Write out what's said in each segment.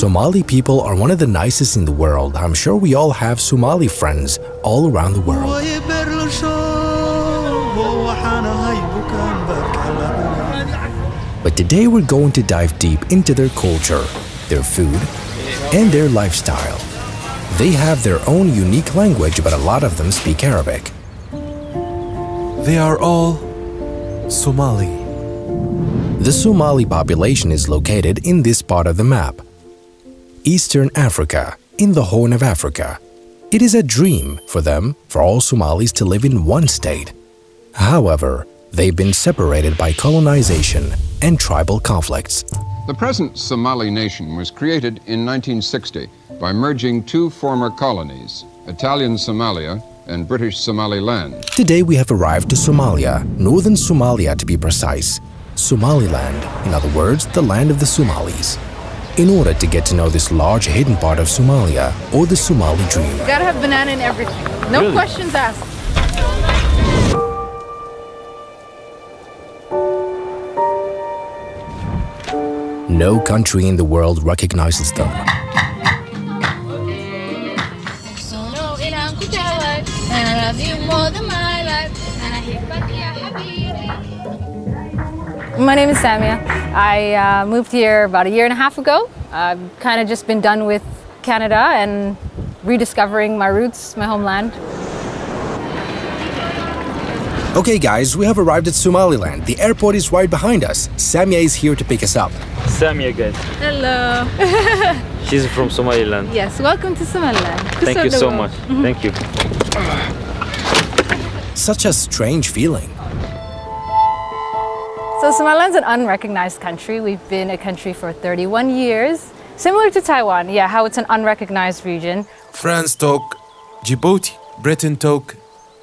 Somali people are one of the nicest in the world. I'm sure we all have Somali friends all around the world. But today we're going to dive deep into their culture, their food, and their lifestyle. They have their own unique language, but a lot of them speak Arabic. They are all Somali. The Somali population is located in this part of the map. Eastern Africa, in the Horn of Africa. It is a dream for them, for all Somalis to live in one state. However, they've been separated by colonization and tribal conflicts. The present Somali nation was created in 1960 by merging two former colonies, Italian Somalia and British Somaliland. Today we have arrived to Somalia, northern Somalia to be precise. Somaliland, in other words, the land of the Somalis. In order to get to know this large hidden part of Somalia, or the Somali dream. You gotta have banana in everything. No really? Questions asked. No country in the world recognizes them. My name is Samia. I moved here about a year and a half ago. I've kind of just been done with Canada and rediscovering my roots, my homeland. Okay guys, we have arrived at Somaliland. The airport is right behind us. Samia is here to pick us up. Samia, guys. Hello. She's from Somaliland. Yes, welcome to Somaliland. Thank you so much. Thank you. Such a strange feeling. So Somaliland's an unrecognized country. We've been a country for 31 years. Similar to Taiwan, yeah, how it's an unrecognized region. France talk Djibouti, Britain talk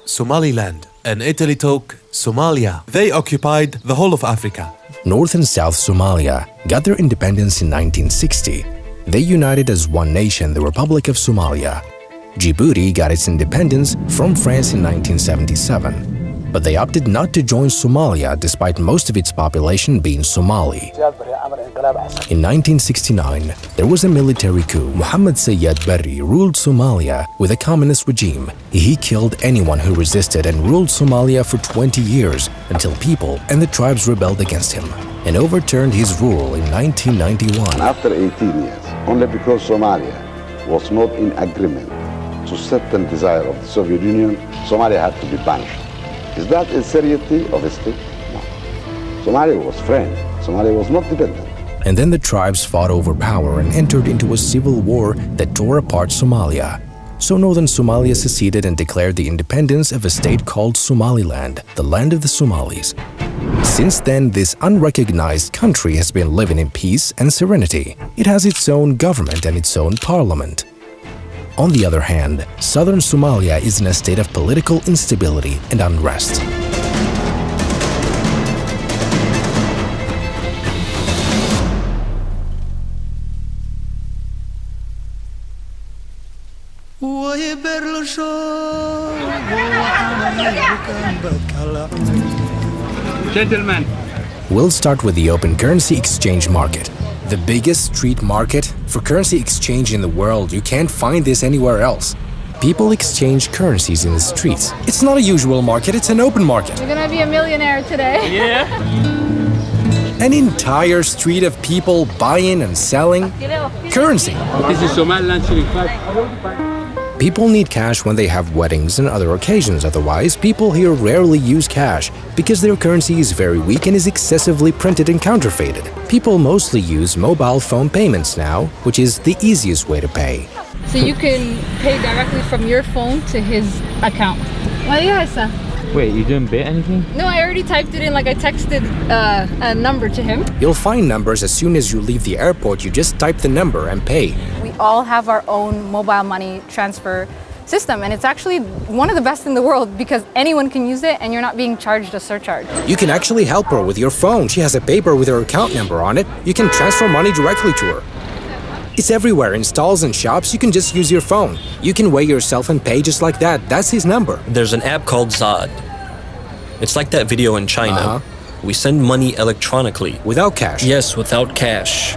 Somaliland, and Italy talk Somalia. They occupied the whole of Africa. North and South Somalia got their independence in 1960. They united as one nation, the Republic of Somalia. Djibouti got its independence from France in 1977. But they opted not to join Somalia despite most of its population being Somali. In 1969, there was a military coup. Mohammed Siad Barre ruled Somalia with a communist regime. He killed anyone who resisted and ruled Somalia for 20 years until people and the tribes rebelled against him and overturned his rule in 1991. After 18 years, only because Somalia was not in agreement to certain desire of the Soviet Union, Somalia had to be banished. Is that sincerity of a state? No. Somalia was friend. Somalia was not dependent. And then the tribes fought over power and entered into a civil war that tore apart Somalia. So northern Somalia seceded and declared the independence of a state called Somaliland, the land of the Somalis. Since then, this unrecognized country has been living in peace and serenity. It has its own government and its own parliament. On the other hand, southern Somalia is in a state of political instability and unrest. Gentlemen. We'll start with the open currency exchange market. The biggest street market for currency exchange in the world. You can't find this anywhere else. People exchange currencies in the streets. It's not a usual market, it's an open market. You're gonna be a millionaire today. Yeah. An entire street of people buying and selling currency. This is Somaliland shilling 5. People need cash when they have weddings and other occasions. Otherwise, people here rarely use cash because their currency is very weak and is excessively printed and counterfeited. People mostly use mobile phone payments now, which is the easiest way to pay. So you can pay directly from your phone to his account. Wait, you didn't pay anything? No, I already typed it in, like I texted a number to him. You'll find numbers as soon as you leave the airport. You just type the number and pay. We all have our own mobile money transfer system, and it's actually one of the best in the world because anyone can use it and you're not being charged a surcharge. You can actually help her with your phone. She has a paper with her account number on it. You can transfer money directly to her. It's everywhere, in stalls and shops. You can just use your phone. You can weigh yourself and pay just like that. That's his number. There's an app called Zod. It's like that video in China. We send money electronically. Without cash? Yes, without cash.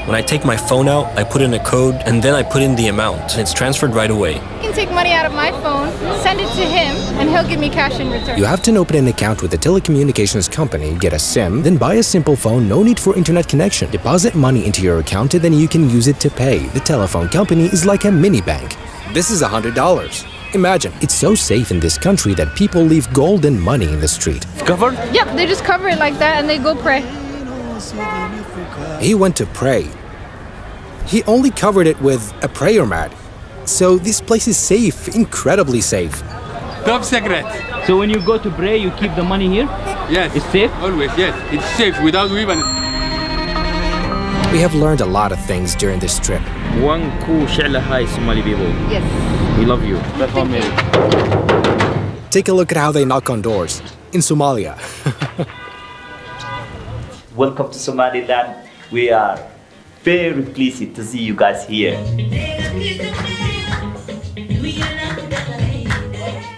When I take my phone out, I put in a code and then I put in the amount and it's transferred right away. I can take money out of my phone, send it to him, and he'll give me cash in return. You have to open an account with a telecommunications company, get a SIM, then buy a simple phone, no need for internet connection. Deposit money into your account and then you can use it to pay. The telephone company is like a mini bank. This is $100. Imagine, it's so safe in this country that people leave gold and money in the street. Covered? Yep, they just cover it like that and they go pray. He went to pray. He only covered it with a prayer mat. So this place is safe, incredibly safe. Top secret. So when you go to pray, you keep the money here? Yes. It's safe? Always, yes. It's safe without weapon. We have learned a lot of things during this trip. One cool Sha'la High Somali people. Yes. We love you. That's all, Mary. Take a look at how they knock on doors in Somalia. Welcome to Somaliland. We are very pleased to see you guys here.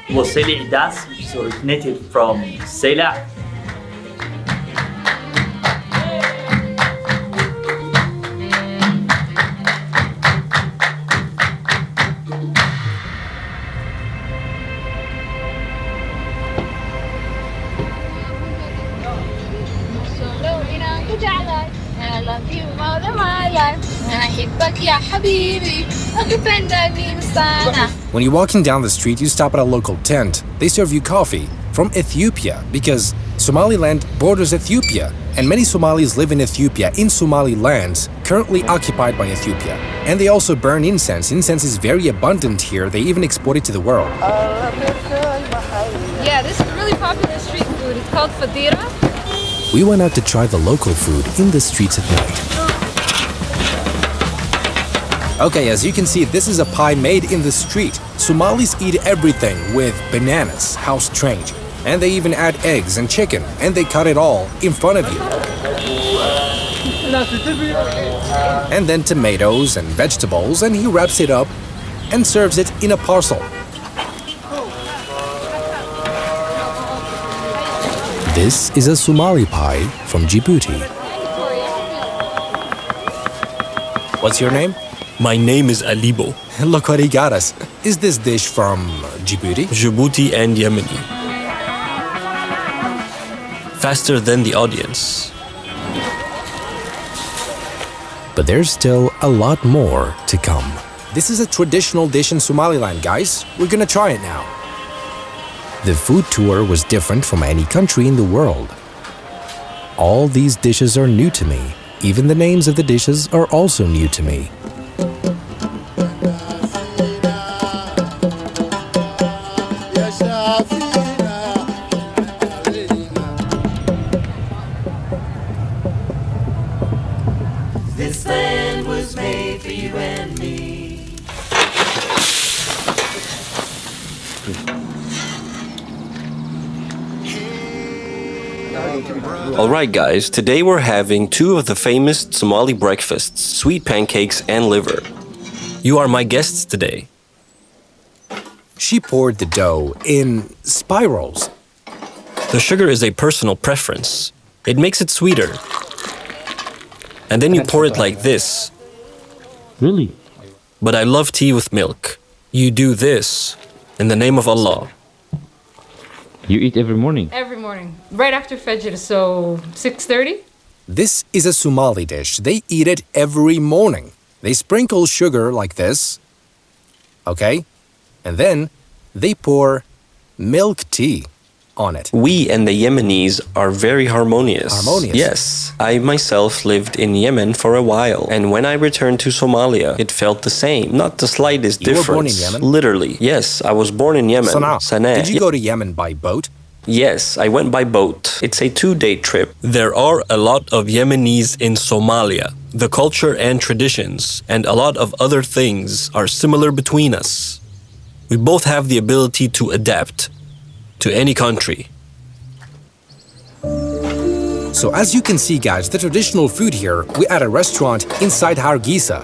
Well, Sela dance is originated from Sela. I love you more than my life. أحبك يا حبيبي أقبلني مستانا. When you're walking down the street, you stop at a local tent. They serve you coffee from Ethiopia because Somaliland borders Ethiopia, and many Somalis live in Ethiopia in Somaliland, currently occupied by Ethiopia. And they also burn incense. Incense is very abundant here. They even export it to the world. Yeah, this is really popular street food. It's called fadira. We went out to try the local food in the streets at night. Okay, as you can see, this is a pie made in the street. Somalis eat everything with bananas, how strange. And they even add eggs and chicken, and they cut it all in front of you. And then tomatoes and vegetables, and he wraps it up and serves it in a parcel. This is a Somali pie from Djibouti. What's your name? My name is Alibo, Look what he got us. Is this dish from Djibouti? Djibouti and Yemeni. Faster than the audience. But there's still a lot more to come. This is a traditional dish in Somaliland, guys. We're gonna try it now. The food tour was different from any country in the world. All these dishes are new to me. Even the names of the dishes are also new to me. This land was made for you and me. Alright guys, today we're having two of the famous Somali breakfasts, sweet pancakes and liver. You are my guests today. She poured the dough in spirals. The sugar is a personal preference. It makes it sweeter. And then you pour it like this. Really? But I love tea with milk. You do this in the name of Allah. You eat every morning? Every morning, right after Fajr, so 6:30. This is a Somali dish. They eat it every morning. They sprinkle sugar like this. Okay? And then they pour milk tea on it. We and the Yemenis are very harmonious. Harmonious? Yes. I myself lived in Yemen for a while, and when I returned to Somalia, it felt the same. Not the slightest You were difference. born in Yemen? Literally. Yes, I was born in Yemen. Sana'a. Did you go to Yemen by boat? Yes, I went by boat. It's a 2-day trip. There are a lot of Yemenis in Somalia. The culture and traditions and a lot of other things are similar between us. We both have the ability to adapt to any country. So as you can see, guys, the traditional food here, we're at a restaurant inside Hargeisa.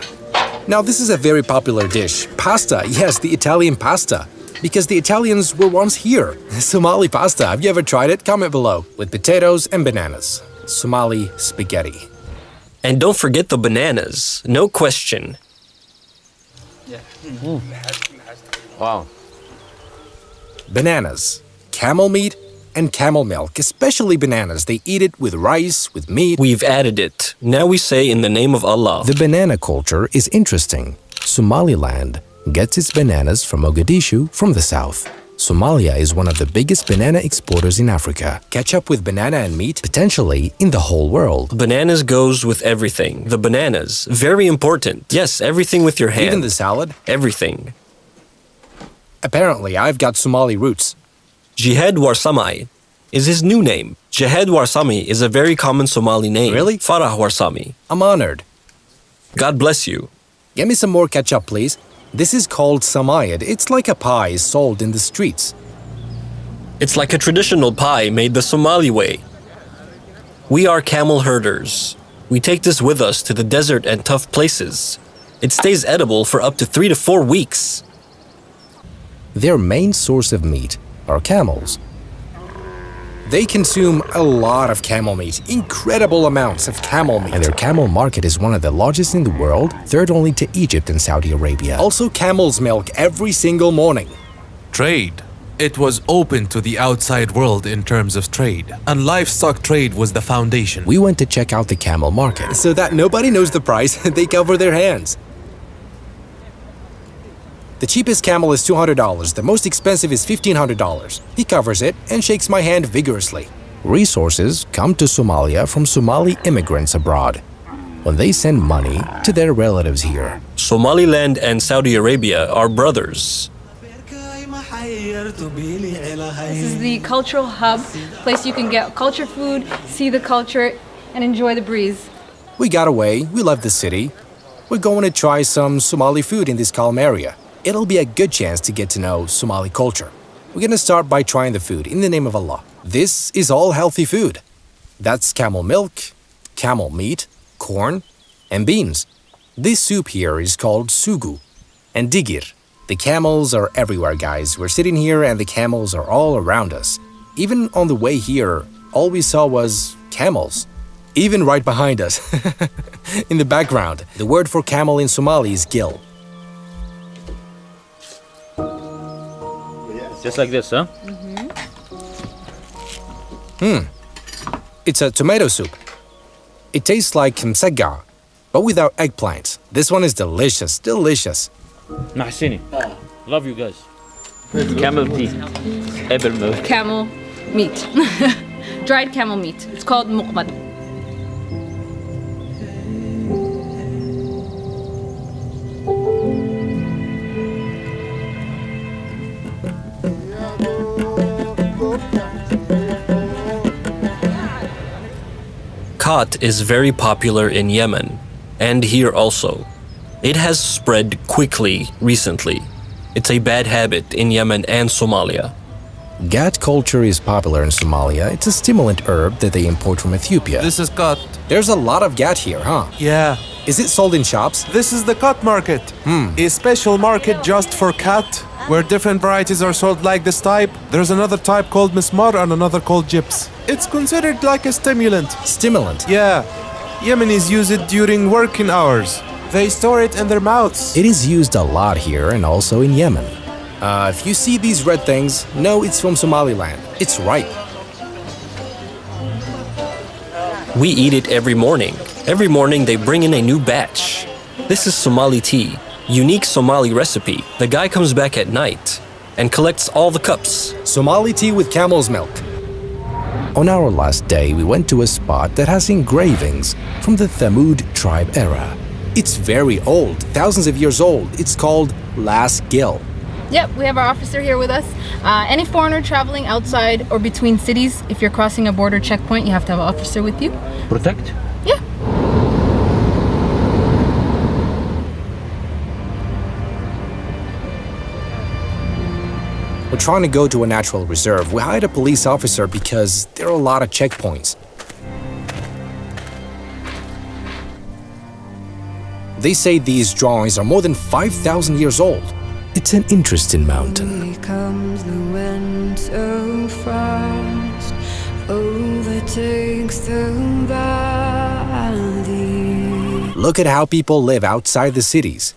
Now this is a very popular dish. Pasta, yes, the Italian pasta. Because the Italians were once here. Somali pasta, have you ever tried it? Comment below. With potatoes and bananas. Somali spaghetti. And don't forget the bananas, no question. Wow. Bananas, camel meat, and camel milk, especially bananas. They eat it with rice, with meat. We've added it. Now we say in the name of Allah. The banana culture is interesting. Somaliland gets its bananas from Mogadishu from the south. Somalia is one of the biggest banana exporters in Africa. Catch up with banana and meat, potentially in the whole world. Bananas goes with everything. The bananas, very important. Yes, everything with your hand. Even the salad? Everything. Apparently, I've got Somali roots. Jihad Warsami is his new name. Jihad Warsami is a very common Somali name. Really? Farah Warsami. I'm honored. God bless you. Get me some more ketchup, please. This is called samayad. It's like a pie sold in the streets. It's like a traditional pie made the Somali way. We are camel herders. We take this with us to the desert and tough places. It stays edible for up to 3 to 4 weeks. Their main source of meat are camels. They consume a lot of camel meat, incredible amounts of camel meat. And their camel market is one of the largest in the world, third only to Egypt and Saudi Arabia. Also camel's milk every single morning. Trade. It was open to the outside world in terms of trade, and livestock trade was the foundation. We went to check out the camel market. So that nobody knows the price, they cover their hands. The cheapest camel is $200, the most expensive is $1,500. He covers it and shakes my hand vigorously. Resources come to Somalia from Somali immigrants abroad when they send money to their relatives here. Somaliland and Saudi Arabia are brothers. This is the cultural hub, place you can get culture food, see the culture, and enjoy the breeze. We got away, we left the city. We're going to try some Somali food in this calm area. It'll be a good chance to get to know Somali culture. We're gonna start by trying the food in the name of Allah. This is all healthy food. That's camel milk, camel meat, corn, and beans. This soup here is called sugu and digir. The camels are everywhere, guys. We're sitting here and the camels are all around us. Even on the way here, all we saw was camels. Even right behind us. In the background, the word for camel in Somali is gil. Just like this, huh? It's a tomato soup. It tastes like msagga, but without eggplants. This one is delicious, delicious. Nahsini. Love you guys. Camel tea. Ebel milk. Camel meat. Dried camel meat. It's called muqbad. Khat is very popular in Yemen, and here also. It has spread quickly recently. It's a bad habit in Yemen and Somalia. Gat culture is popular in Somalia. It's a stimulant herb that they import from Ethiopia. This is cut. There's a lot of gat here, huh? Yeah. Is it sold in shops? This is the cut market. A special market just for cut, where different varieties are sold like this type. There's another type called mismar and another called gyps. It's considered like a stimulant. Stimulant? Yeah. Yemenis use it during working hours. They store it in their mouths. It is used a lot here and also in Yemen. If you see these red things, know it's from Somaliland. It's ripe. We eat it every morning. Every morning they bring in a new batch. This is Somali tea, unique Somali recipe. The guy comes back at night and collects all the cups. Somali tea with camel's milk. On our last day, we went to a spot that has engravings from the Thamud tribe era. It's very old, thousands of years old. It's called Las Gil. Yep, we have our officer here with us. Any foreigner traveling outside or between cities, if you're crossing a border checkpoint, you have to have an officer with you. Protect? Yeah. We're trying to go to a natural reserve. We hired a police officer because there are a lot of checkpoints. They say these drawings are more than 5,000 years old. It's an interesting mountain. Here comes the wind so fast, overtakes the valley. Look at how people live outside the cities.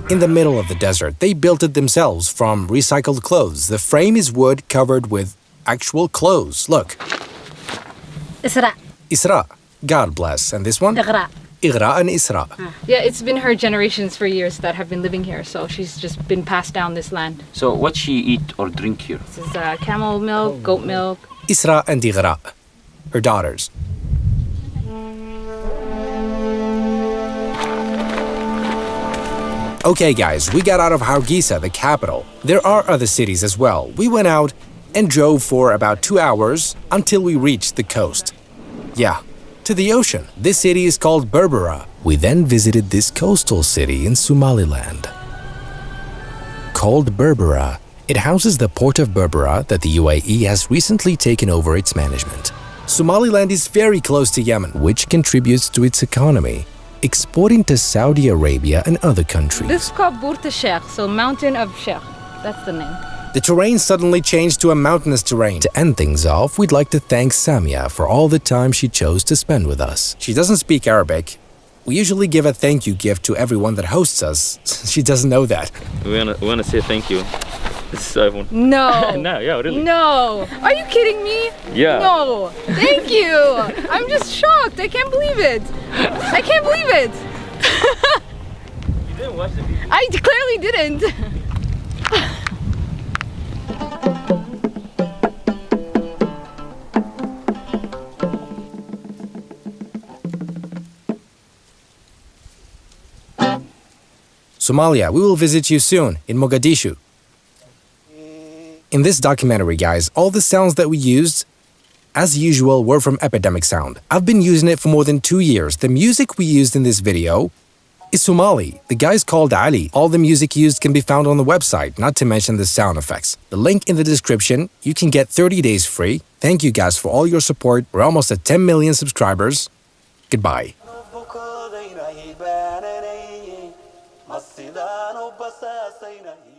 In the middle of the desert, they built it themselves from recycled clothes. The frame is wood covered with actual clothes. Look. Isra. Isra. God bless. And this one? Igra. Igra and Isra. Yeah, it's been her generations for years that have been living here, so she's just been passed down this land. So what she eat or drink here? This is camel milk, goat milk. Isra and Igra, her daughters. Okay guys, we got out of Hargeisa, the capital. There are other cities as well. We went out and drove for about 2 hours until we reached the coast. Yeah, to the ocean. This city is called Berbera. We then visited this coastal city in Somaliland. Called Berbera, it houses the port of Berbera that the UAE has recently taken over its management. Somaliland is very close to Yemen, which contributes to its economy, exporting to Saudi Arabia and other countries. This is called Burta Sheikh, so Mountain of Sheikh. That's the name. The terrain suddenly changed to a mountainous terrain. To end things off, we'd like to thank Samia for all the time she chose to spend with us. She doesn't speak Arabic. We usually give a thank you gift to everyone that hosts us. She doesn't know that. We wanna say thank you. This is iPhone. No. No, yeah, really. No. Are you kidding me? Yeah. No. Thank you. I'm just shocked. I can't believe it. I can't believe it. You didn't watch the video. I clearly didn't. Somalia, we will visit you soon in Mogadishu. In this documentary, guys, all the sounds that we used, as usual, were from Epidemic Sound. I've been using it for more than 2 years. The music we used in this video is Somali. The guy's called Ali. All the music used can be found on the website, not to mention the sound effects. The link in the description. You can get 30 days free. Thank you guys for all your support. We're almost at 10 million subscribers. Goodbye. sidaan u basaasaynahay